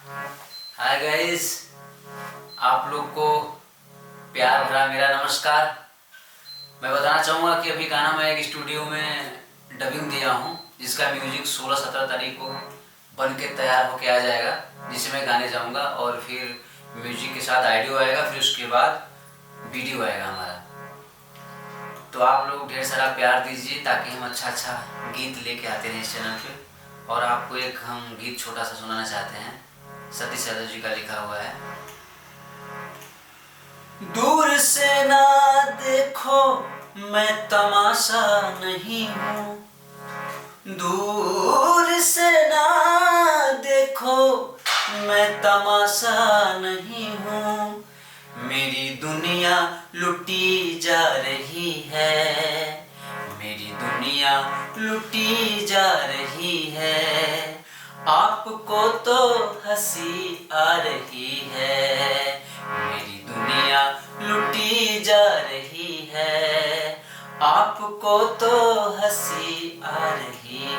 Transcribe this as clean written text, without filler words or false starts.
Hi guys, आप लोग को प्यार भरा मेरा नमस्कार। मैं बताना चाहूँगा कि अभी गाना मैं एक स्टूडियो में डबिंग दिया हूँ, जिसका म्यूजिक 16-17 तारीख को बन के तैयार होके आ जाएगा, जिसे मैं गाने जाऊँगा और फिर म्यूजिक के साथ ऑडियो आएगा, फिर उसके बाद वीडियो आएगा हमारा। तो आप लोग ढेर सारा प्यार दीजिए ताकि हम अच्छा अच्छा गीत लेके आते रहें इस चैनल पे। और आपको एक हम गीत छोटा सा सुनाना चाहते हैं, सतीश यादव जी का लिखा हुआ है। दूर से ना देखो मैं तमाशा नहीं हूँ, दूर से ना देखो मैं तमाशा नहीं हूँ। मेरी दुनिया लुटी जा रही है, मेरी दुनिया लुटी जा रही है। आपको तो हंसी आ रही है, मेरी दुनिया लुटी जा रही है। आपको तो हंसी आ रही